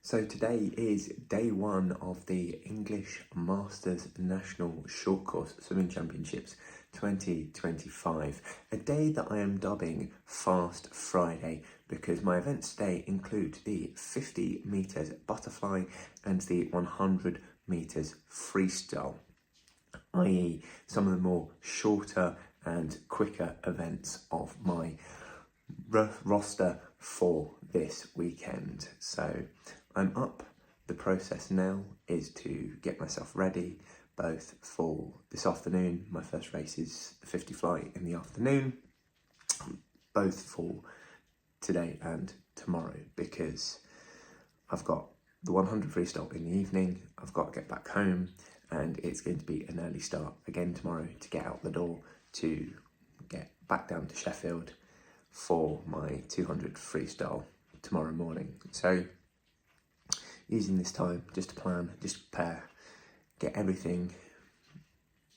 So today is day one of the English Masters National Short Course Swimming Championships 2025, a day that I am dubbing Fast Friday because my events today include the 50 metres butterfly and the 100 metres freestyle, i.e. some of the more shorter and quicker events of my roster for this weekend. So I'm up. The process now is to get myself ready both for this afternoon. My first race is the 50 fly in the afternoon, both for today and tomorrow, because I've got the 100 freestyle in the evening. I've got to get back home, and it's going to be an early start again tomorrow to get out the door to get back down to Sheffield for my 200 freestyle tomorrow morning. So using this time just to plan, just prepare, get everything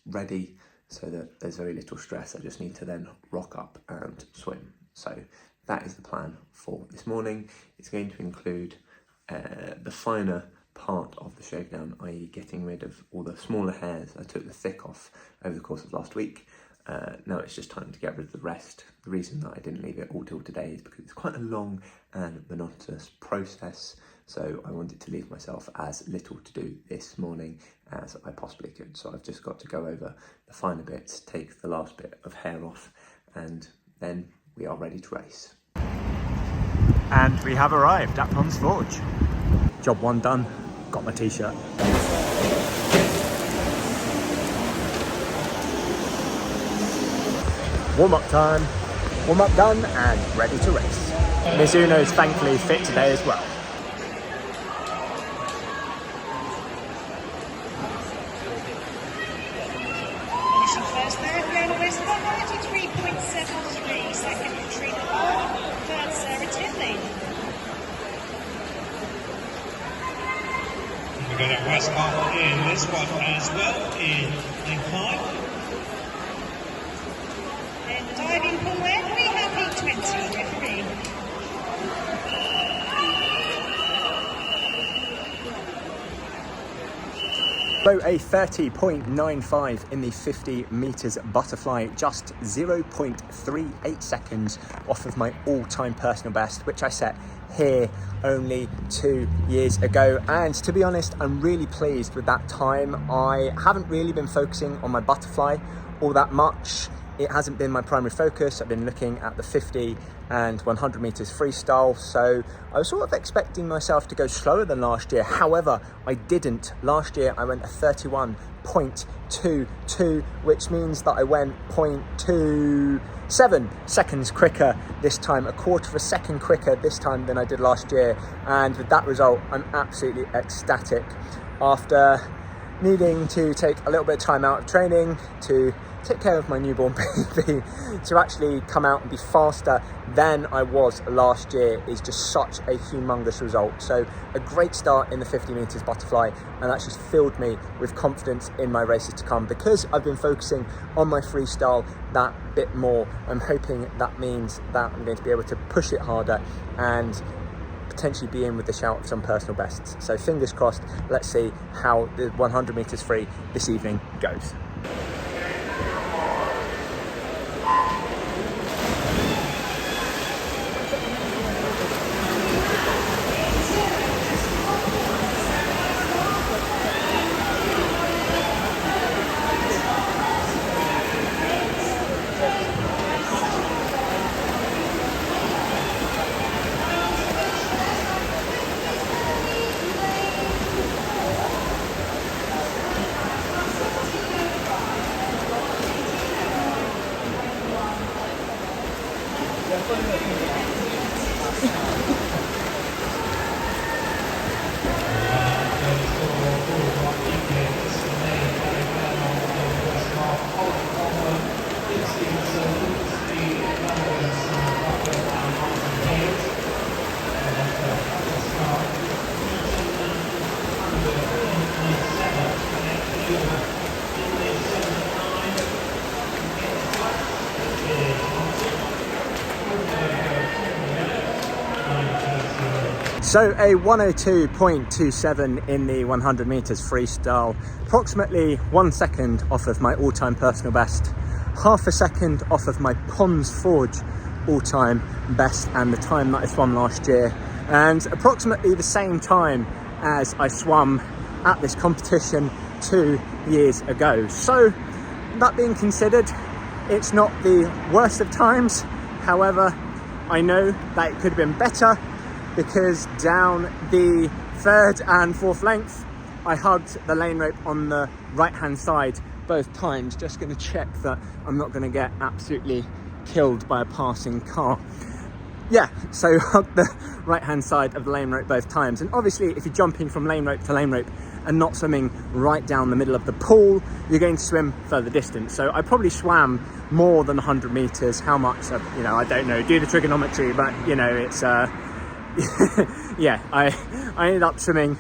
ready so that there's very little stress. I just need to then rock up and swim. So that is the plan for this morning. It's going to include the finer part of the shakedown, i.e. getting rid of all the smaller hairs. I took the thick off over the course of last week. Now it's just time to get rid of the rest. The reason that I didn't leave it all till today is because it's quite a long and monotonous process. So I wanted to leave myself as little to do this morning as I possibly could. So I've just got to go over the finer bits, take the last bit of hair off, and then we are ready to race. And we have arrived at Ponds Forge. Job one done, got my t-shirt. Warm-up time, warm-up done and ready to race. Mizuno is thankfully fit today as well. Finishing first there, David Westcough, 93.73, second Katrina Hall, third Sarah Tinley. We've got Westcough in this one as well, in lane 5. In the diving pool then, we have heat 20, referee. So a 30.95 in the 50 metres butterfly, just 0.38 seconds off of my all-time personal best, which I set here only 2 years ago. And to be honest, I'm really pleased with that time. I haven't really been focusing on my butterfly all that much. It hasn't been my primary focus. I've been looking at the 50 and 100 metres freestyle. So I was sort of expecting myself to go slower than last year. However, I didn't. Last year, I went a 31.22, which means that I went 0.27 seconds quicker this time, a quarter of a second quicker this time than I did last year. And with that result, I'm absolutely ecstatic. After needing to take a little bit of time out of training to take care of my newborn baby, to actually come out and be faster than I was last year is just such a humongous result. So a great start in the 50 metres butterfly, and that just filled me with confidence in my races to come. Because I've been focusing on my freestyle that bit more, I'm hoping that means that I'm going to be able to push it harder and potentially be in with the shout of some personal bests. So fingers crossed. Let's see how the 100 metres free this evening goes. So a 102.27 in the 100 meters freestyle, approximately 1 second off of my all-time personal best, half a second off of my Ponds Forge all-time best and the time that I swam last year, and approximately the same time as I swam at this competition 2 years ago. So that being considered, it's not the worst of times. However, I know that it could have been better, because down the third and fourth length, I hugged the lane rope on the right hand side both times. Just going to check that I'm not going to get absolutely killed by a passing car. Yeah, so hugged the right hand side of the lane rope both times. And obviously if you're jumping from lane rope to lane rope and not swimming right down the middle of the pool, you're going to swim further distance. So I probably swam more than 100 meters. How much, I don't know, do the trigonometry, but it's yeah, I ended up swimming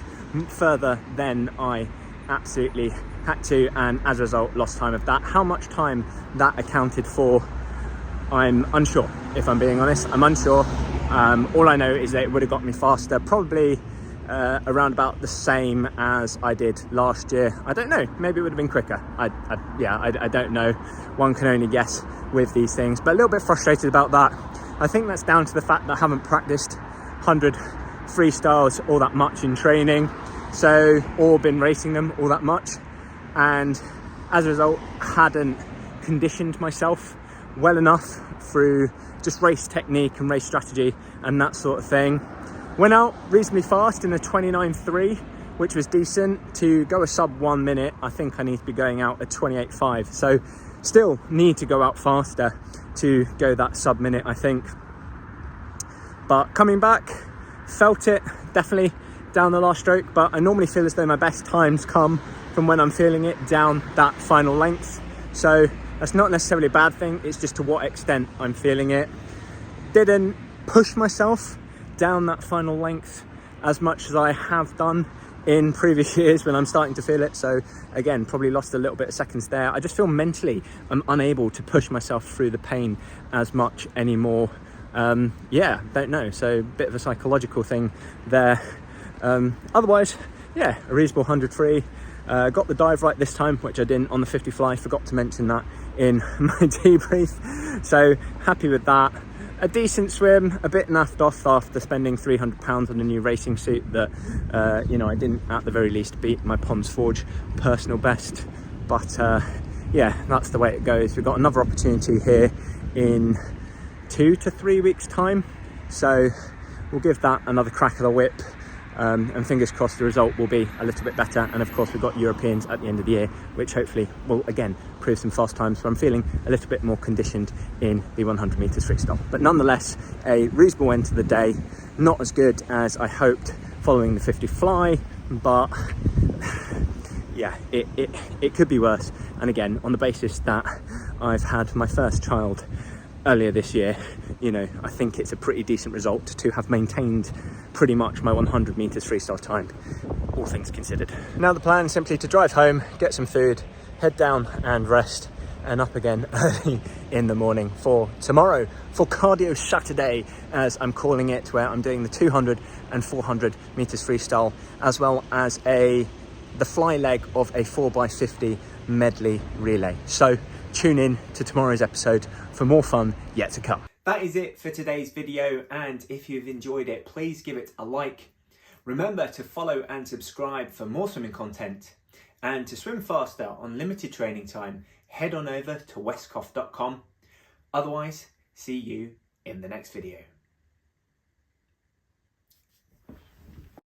further than I absolutely had to, and as a result lost time of that. How much time that accounted for, I'm unsure, if I'm being honest. I'm unsure. All I know is that it would have got me faster, probably around about the same as I did last year. I don't know, maybe it would have been quicker. I don't know. One can only guess with these things, but a little bit frustrated about that. I think that's down to the fact that I haven't practiced 100 freestyles all that much in training, or been racing them all that much, and as a result hadn't conditioned myself well enough through just race technique and race strategy and that sort of thing. Went out reasonably fast in a 29.3, which was decent. To go a sub 1 minute, I think I need to be going out at 28.5, so still need to go out faster to go that sub minute, I think. But coming back, felt it definitely down the last stroke, but I normally feel as though my best times come from when I'm feeling it down that final length. So that's not necessarily a bad thing, it's just to what extent I'm feeling it. Didn't push myself down that final length as much as I have done in previous years when I'm starting to feel it. So again, probably lost a little bit of seconds there. I just feel mentally I'm unable to push myself through the pain as much anymore. Don't know, so a bit of a psychological thing there. Otherwise, yeah, a reasonable 100 free. Got the dive right this time, which I didn't on the 50 fly. Forgot to mention that in my debrief, so happy with that. A decent swim, a bit naffed off after spending £300 on a new racing suit that I didn't at the very least beat my Ponds Forge personal best, but yeah, that's the way it goes. We've got another opportunity here in 2 to 3 weeks time, so we'll give that another crack of the whip, and fingers crossed the result will be a little bit better. And of course we've got Europeans at the end of the year, which hopefully will again prove some fast times, so I'm feeling a little bit more conditioned in the 100 meters freestyle. But nonetheless, a reasonable end to the day. Not as good as I hoped following the 50 fly, but yeah, it could be worse. And again, on the basis that I've had my first child earlier this year, I think it's a pretty decent result to have maintained pretty much my 100 meters freestyle time, all things considered. Now the plan is simply to drive home, get some food, head down and rest, and up again early in the morning for tomorrow, for Cardio Saturday, as I'm calling it, where I'm doing the 200 and 400 meters freestyle, as well as the fly leg of a 4x50 medley relay. So tune in to tomorrow's episode for more fun yet to come. That is it for today's video, and if you've enjoyed it, please give it a like. Remember to follow and subscribe for more swimming content, and to swim faster on limited training time, head on over to westcough.com. Otherwise, see you in the next video.